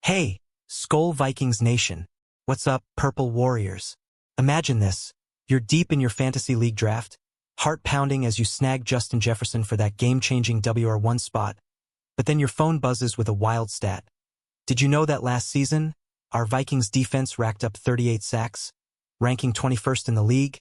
Hey, Skull Vikings Nation. What's up, Purple Warriors? Imagine this. You're deep in your fantasy league draft, heart pounding as you snag Justin Jefferson for that game-changing WR1 spot, but then your phone buzzes with a wild stat. Did you know that last season, our Vikings defense racked up 38 sacks, ranking 21st in the league,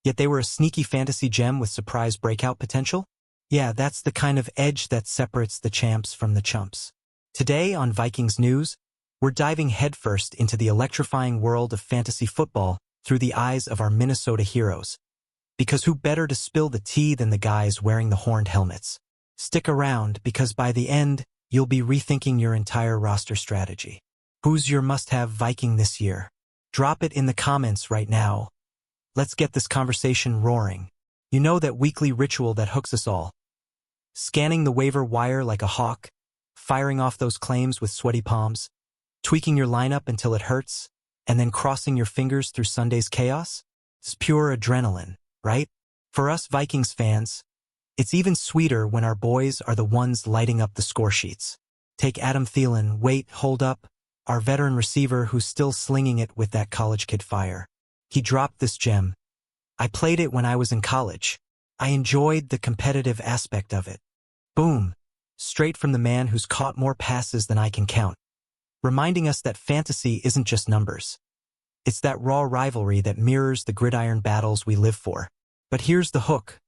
yet they were a sneaky fantasy gem with surprise breakout potential? Yeah, that's the kind of edge that separates the champs from the chumps. Today on Vikings News, we're diving headfirst into the electrifying world of fantasy football through the eyes of our Minnesota heroes. Because who better to spill the tea than the guys wearing the horned helmets? Stick around, because by the end, you'll be rethinking your entire roster strategy. Who's your must-have Viking this year? Drop it in the comments right now. Let's get this conversation roaring. You know that weekly ritual that hooks us all. Scanning the waiver wire like a hawk, firing off those claims with sweaty palms, tweaking your lineup until it hurts, and then crossing your fingers through Sunday's chaos? It's pure adrenaline, right? For us Vikings fans, it's even sweeter when our boys are the ones lighting up the score sheets. Take Adam Thielen, hold up, our veteran receiver who's still slinging it with that college kid fire. He dropped this gem. I played it when I was in college. I enjoyed the competitive aspect of it. Boom. Straight from the man who's caught more passes than I can count. Reminding us that fantasy isn't just numbers. It's that raw rivalry that mirrors the gridiron battles we live for. But here's the hook.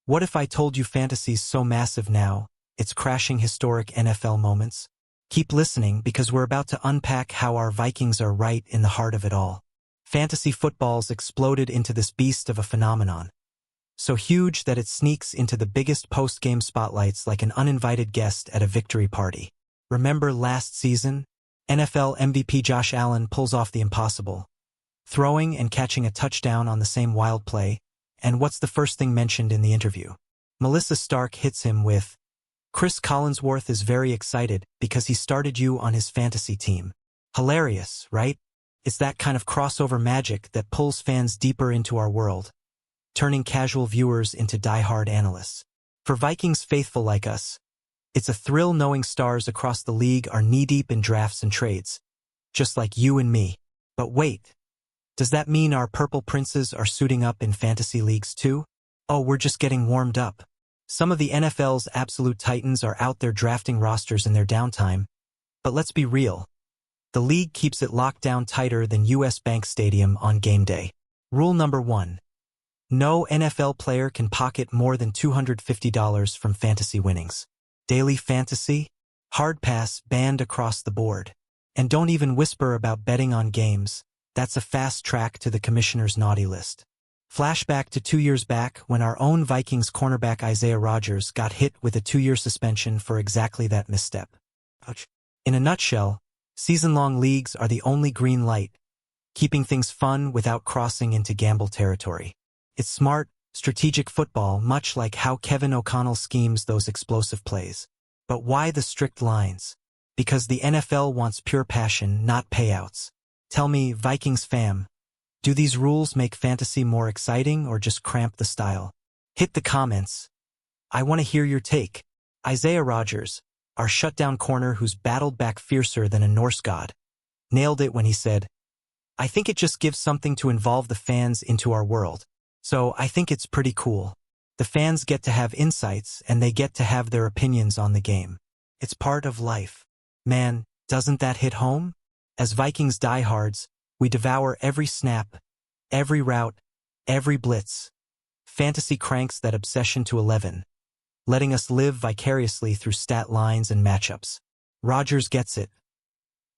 What if I told you fantasy's so massive now, it's crashing historic NFL moments? Keep listening, because we're about to unpack how our Vikings are right in the heart of it all. Fantasy football's exploded into this beast of a phenomenon. So huge that it sneaks into the biggest post-game spotlights like an uninvited guest at a victory party. Remember last season? NFL MVP Josh Allen pulls off the impossible, throwing and catching a touchdown on the same wild play, and what's the first thing mentioned in the interview? Melissa Stark hits him with, "Chris Collinsworth is very excited because he started you on his fantasy team." Hilarious, right? It's that kind of crossover magic that pulls fans deeper into our world, turning casual viewers into die-hard analysts. For Vikings faithful like us, it's a thrill knowing stars across the league are knee-deep in drafts and trades, just like you and me. But wait, does that mean our purple princes are suiting up in fantasy leagues too? Oh, we're just getting warmed up. Some of the NFL's absolute titans are out there drafting rosters in their downtime. But let's be real. The league keeps it locked down tighter than US Bank Stadium on game day. Rule number 1. No NFL player can pocket more than $250 from fantasy winnings. Daily fantasy? Hard pass banned across the board. And don't even whisper about betting on games. That's a fast track to the commissioner's naughty list. Flashback to 2 years back when our own Vikings cornerback Isaiah Rodgers got hit with a 2-year suspension for exactly that misstep. Ouch. In a nutshell, season-long leagues are the only green light, keeping things fun without crossing into gamble territory. It's smart, strategic football, much like how Kevin O'Connell schemes those explosive plays. But why the strict lines? Because the NFL wants pure passion, not payouts. Tell me, Vikings fam, do these rules make fantasy more exciting or just cramp the style? Hit the comments. I want to hear your take. Isaiah Rodgers, our shutdown corner who's battled back fiercer than a Norse god, nailed it when he said, "I think it just gives something to involve the fans into our world. So I think it's pretty cool. The fans get to have insights and they get to have their opinions on the game. It's part of life." Man, doesn't that hit home? As Vikings diehards, we devour every snap, every route, every blitz. Fantasy cranks that obsession to 11, letting us live vicariously through stat lines and matchups. Rodgers gets it.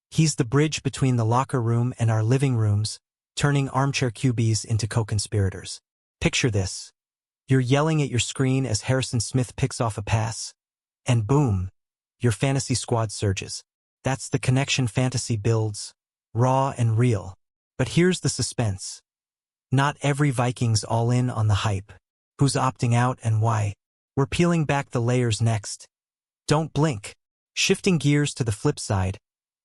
He's the bridge between the locker room and our living rooms, turning armchair QBs into co-conspirators. Picture this. You're yelling at your screen as Harrison Smith picks off a pass, and boom, your fantasy squad surges. That's the connection fantasy builds, raw and real. But here's the suspense. Not every Viking's all in on the hype. Who's opting out and why? We're peeling back the layers next. Don't blink. Shifting gears to the flip side,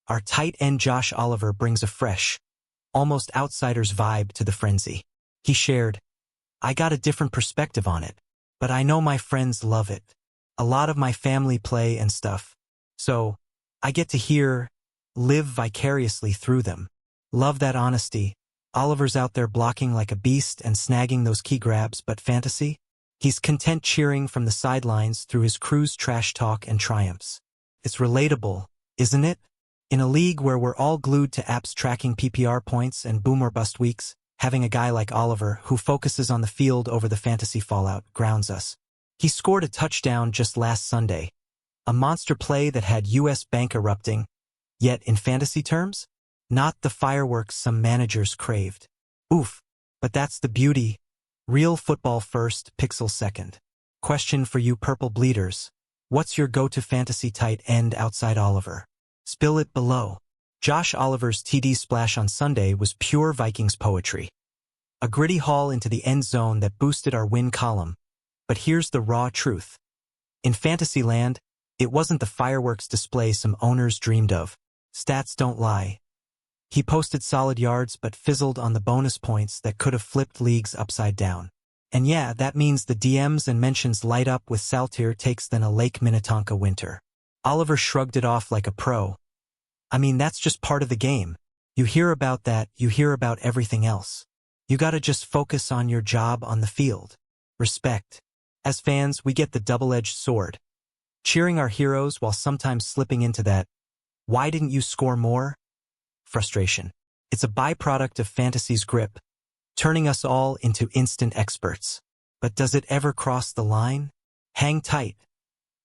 our tight end Josh Oliver brings a fresh, almost outsider's vibe to the frenzy. He shared, "I got a different perspective on it, but I know my friends love it. A lot of my family play and stuff. So, I get to hear live vicariously through them. Love that honesty. Oliver's out there blocking like a beast and snagging those key grabs, but fantasy? He's content cheering from the sidelines through his crew's trash talk and triumphs. It's relatable, isn't it? In a league where we're all glued to apps tracking PPR points and boom or bust weeks, having a guy like Oliver, who focuses on the field over the fantasy fallout, grounds us. He scored a touchdown just last Sunday, a monster play that had US Bank erupting, yet in fantasy terms, not the fireworks some managers craved. Oof, but that's the beauty. Real football first, pixel second. Question for you purple bleeders. What's your go-to fantasy tight end outside Oliver? Spill it below. Josh Oliver's TD splash on Sunday was pure Vikings poetry. A gritty haul into the end zone that boosted our win column. But here's the raw truth. In fantasy land, it wasn't the fireworks display some owners dreamed of. Stats don't lie. He posted solid yards but fizzled on the bonus points that could have flipped leagues upside down. And yeah, that means the DMs and mentions light up with saltier takes than a Lake Minnetonka winter. Oliver shrugged it off like a pro. I mean, that's just part of the game. You hear about that, you hear about everything else. You gotta just focus on your job on the field. Respect. As fans, we get the double-edged sword. Cheering our heroes while sometimes slipping into that, "Why didn't you score more?" frustration. It's a byproduct of fantasy's grip, turning us all into instant experts. But does it ever cross the line? Hang tight.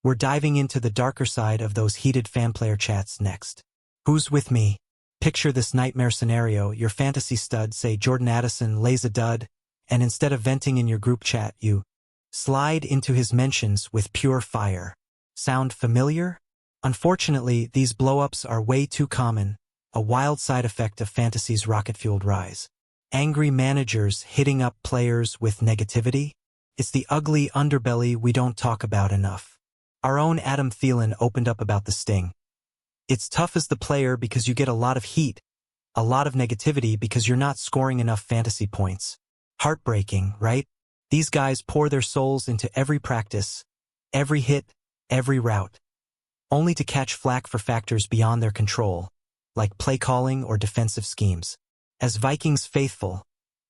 We're diving into the darker side of those heated fan player chats next. Who's with me? Picture this nightmare scenario. Your fantasy stud, say Jordan Addison, lays a dud, and instead of venting in your group chat, you slide into his mentions with pure fire. Sound familiar? Unfortunately, these blow-ups are way too common, a wild side effect of fantasy's rocket-fueled rise. Angry managers hitting up players with negativity? It's the ugly underbelly we don't talk about enough. Our own Adam Thielen opened up about the sting. It's tough as the player because you get a lot of heat, a lot of negativity because you're not scoring enough fantasy points. Heartbreaking, right? These guys pour their souls into every practice, every hit, every route, only to catch flack for factors beyond their control, like play calling or defensive schemes. As Vikings faithful,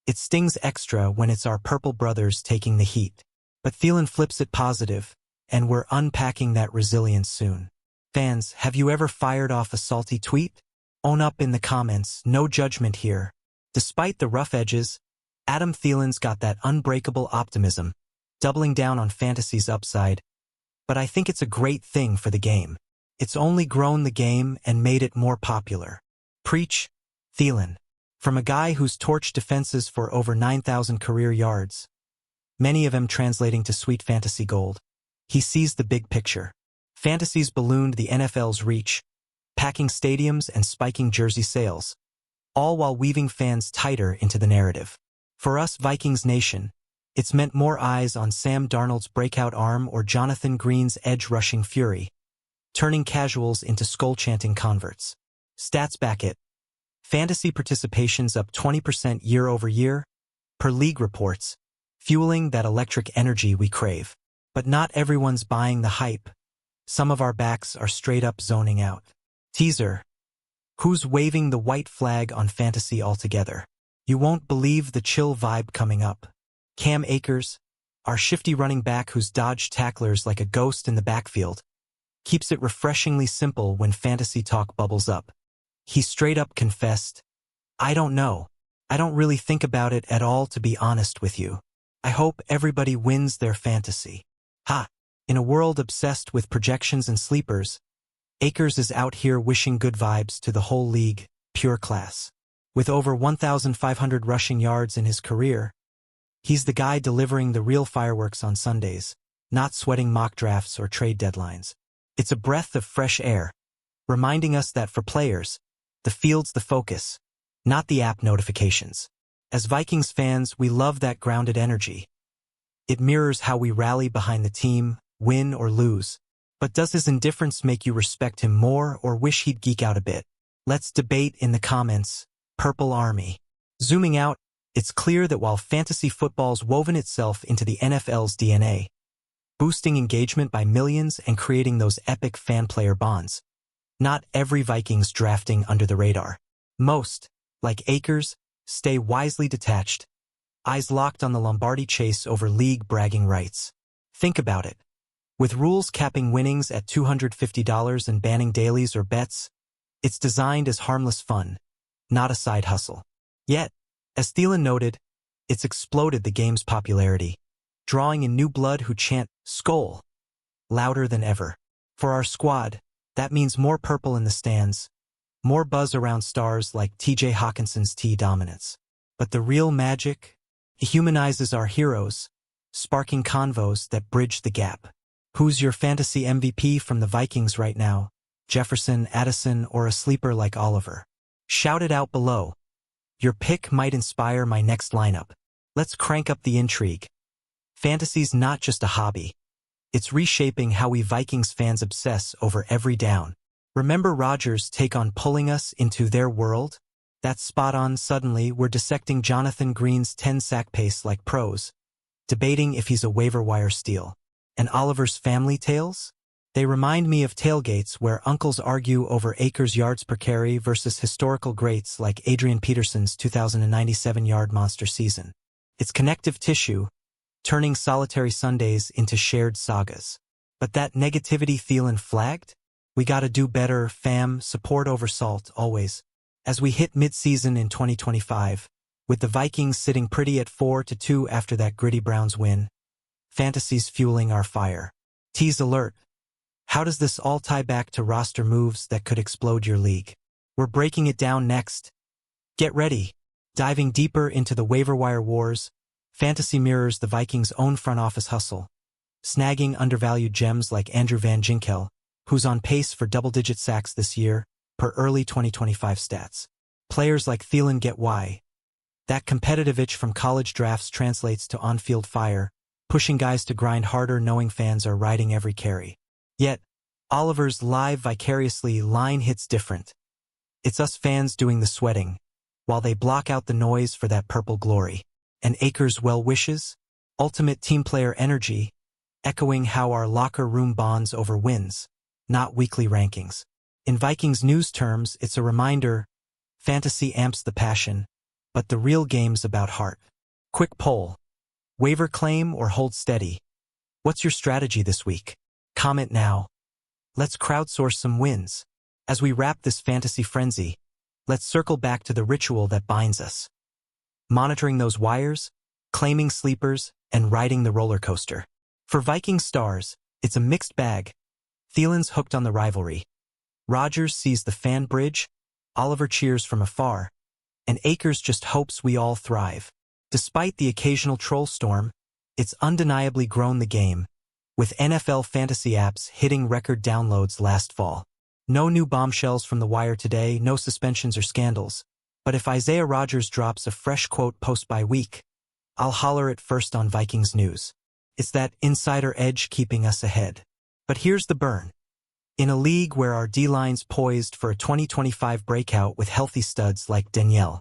it stings extra when it's our purple brothers taking the heat. But Thielen flips it positive, and we're unpacking that resilience soon. Fans, have you ever fired off a salty tweet? Own up in the comments, no judgment here. Despite the rough edges, Adam Thielen's got that unbreakable optimism, doubling down on fantasy's upside. But I think it's a great thing for the game. It's only grown the game and made it more popular. Preach, Thielen. From a guy who's torched defenses for over 9,000 career yards, many of them translating to sweet fantasy gold, he sees the big picture. Fantasy's ballooned the NFL's reach, packing stadiums and spiking jersey sales, all while weaving fans tighter into the narrative. For us Vikings Nation, it's meant more eyes on Sam Darnold's breakout arm or Jonathan Green's edge-rushing fury, turning casuals into skull-chanting converts. Stats back it. Fantasy participation's up 20% year over year, per league reports, fueling that electric energy we crave. But not everyone's buying the hype. Some of our backs are straight up zoning out. Teaser. Who's waving the white flag on fantasy altogether? You won't believe the chill vibe coming up. Cam Akers, our shifty running back who's dodged tacklers like a ghost in the backfield, keeps it refreshingly simple when fantasy talk bubbles up. He straight up confessed, "I don't know. I don't really think about it at all, to be honest with you. I hope everybody wins their fantasy." Ha! In a world obsessed with projections and sleepers, Akers is out here wishing good vibes to the whole league, pure class. With over 1,500 rushing yards in his career, he's the guy delivering the real fireworks on Sundays, not sweating mock drafts or trade deadlines. It's a breath of fresh air, reminding us that for players, the field's the focus, not the app notifications. As Vikings fans, we love that grounded energy. It mirrors how we rally behind the team, win or lose. But does his indifference make you respect him more or wish he'd geek out a bit? Let's debate in the comments, Purple Army. Zooming out, it's clear that while fantasy football's woven itself into the NFL's DNA, boosting engagement by millions and creating those epic fan-player bonds, Not every Vikings drafting under the radar. Most, like Akers, stay wisely detached, eyes locked on the Lombardi chase over league bragging rights. Think about it. With rules capping winnings at $250 and banning dailies or bets, it's designed as harmless fun, not a side hustle. Yet, as Thielen noted, it's exploded the game's popularity, drawing in new blood who chant "Skol" louder than ever. For our squad, that means more purple in the stands, more buzz around stars like TJ Hawkinson's dominance. But the real magic? It humanizes our heroes, sparking convos that bridge the gap. Who's your fantasy MVP from the Vikings right now? Jefferson, Addison, or a sleeper like Oliver? Shout it out below. Your pick might inspire my next lineup. Let's crank up the intrigue. Fantasy's not just a hobby. It's reshaping how we Vikings fans obsess over every down. Remember Rodgers' take on pulling us into their world? That's spot on. Suddenly, we're dissecting Jonathan Green's 10-sack pace like pros, debating if he's a waiver wire steal. And Oliver's family tales? They remind me of tailgates where uncles argue over Akers' yards per carry versus historical greats like Adrian Peterson's 2,097-yard monster season. It's connective tissue, turning solitary Sundays into shared sagas. But that negativity Thielen flagged? We gotta do better, fam, support over salt, always. As we hit mid-season in 2025, with the Vikings sitting pretty at 4-2 after that gritty Browns win, fantasy's fueling our fire. Tease alert. How does this all tie back to roster moves that could explode your league? We're breaking it down next. Get ready. Diving deeper into the waiver wire wars, fantasy mirrors the Vikings' own front office hustle, snagging undervalued gems like Andrew Van Ginkel, who's on pace for double-digit sacks this year, per early 2025 stats. Players like Thielen get why. That competitive itch from college drafts translates to on-field fire, pushing guys to grind harder knowing fans are riding every carry. Yet, Oliver's live vicariously line hits different. It's us fans doing the sweating, while they block out the noise for that purple glory. And Akers' well wishes, ultimate team player energy, echoing how our locker room bonds over wins, not weekly rankings. In Vikings news terms, it's a reminder, fantasy amps the passion, but the real game's about heart. Quick poll. Waiver claim or hold steady? What's your strategy this week? Comment now. Let's crowdsource some wins. As we wrap this fantasy frenzy, let's circle back to the ritual that binds us. Monitoring those wires, claiming sleepers, and riding the roller coaster. For Viking stars, it's a mixed bag. Thielen's hooked on the rivalry. Rodgers sees the fan bridge, Oliver cheers from afar, and Akers just hopes we all thrive. Despite the occasional troll storm, it's undeniably grown the game, with NFL fantasy apps hitting record downloads last fall. No new bombshells from the wire today, no suspensions or scandals. But if Isaiah Rodgers drops a fresh quote post-bye week, I'll holler it first on Vikings news. It's that insider edge keeping us ahead. But here's the burn. In a league where our D-line's poised for a 2025 breakout with healthy studs like Danielle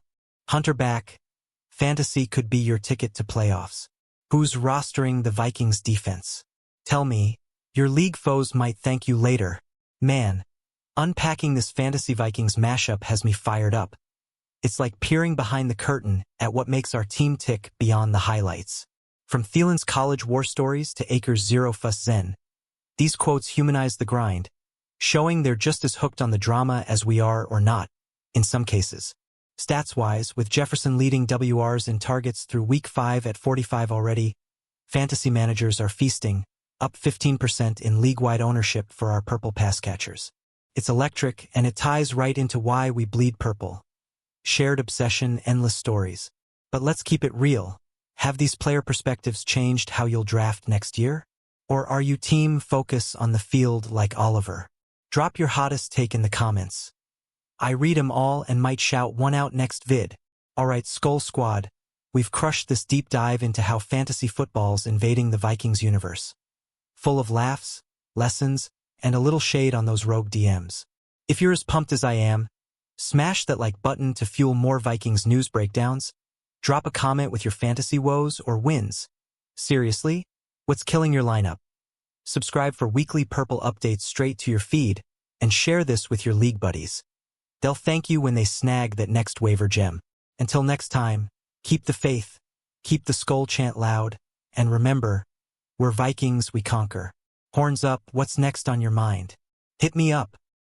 Hunter back, fantasy could be your ticket to playoffs. Who's rostering the Vikings defense? Tell me, your league foes might thank you later. Man, unpacking this fantasy Vikings mashup has me fired up. It's like peering behind the curtain at what makes our team tick beyond the highlights. From Thielen's college war stories to Akers' zero-fuss zen, these quotes humanize the grind, showing they're just as hooked on the drama as we are or not, in some cases. Stats-wise, with Jefferson leading WRs in targets through Week 5 at 45 already, fantasy managers are feasting, up 15% in league-wide ownership for our purple pass catchers. It's electric, and it ties right into why we bleed purple. Shared obsession, endless stories. But let's keep it real. Have these player perspectives changed how you'll draft next year? Or are you team focus on the field like Oliver? Drop your hottest take in the comments. I read 'em all and might shout one out next vid. Alright, Skull Squad, we've crushed this deep dive into how fantasy football's invading the Vikings universe. Full of laughs, lessons, and a little shade on those rogue DMs. If you're as pumped as I am, smash that like button to fuel more Vikings news breakdowns. Drop a comment with your fantasy woes or wins. Seriously? What's killing your lineup? Subscribe for weekly purple updates straight to your feed, and share this with your league buddies. They'll thank you when they snag that next waiver gem. Until next time, keep the faith, keep the skull chant loud, and remember, we're Vikings, we conquer. Horns up, what's next on your mind? Hit me up.